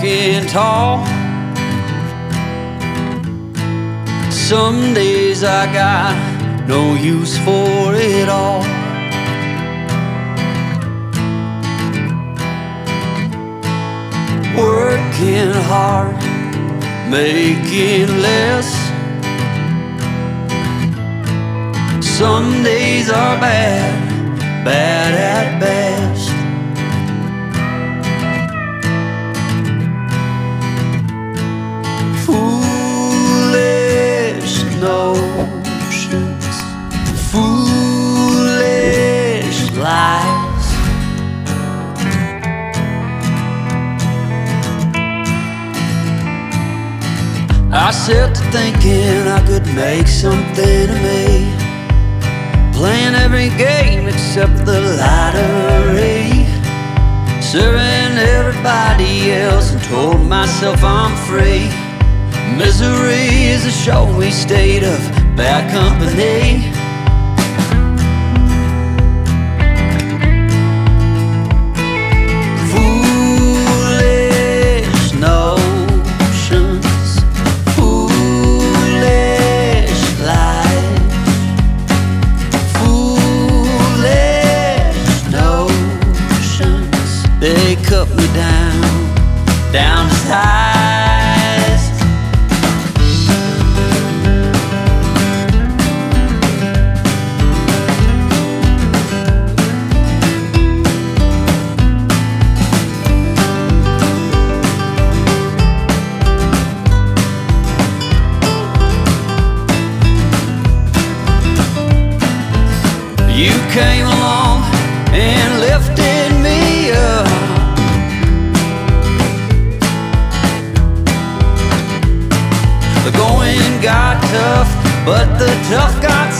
walking tall. Some days I got no use for it all. Working hard, making less. Some days are bad, bad at best. Foolish notions, foolish lies. I set to thinking I could make something of me, playing every game except the lottery, serving everybody else and told myself I'm free. Misery is a showy state of bad company. Foolish notions, foolish lies. Foolish notions, they cut me down to size. You came along and lifted me up. The going got tough, but the tough got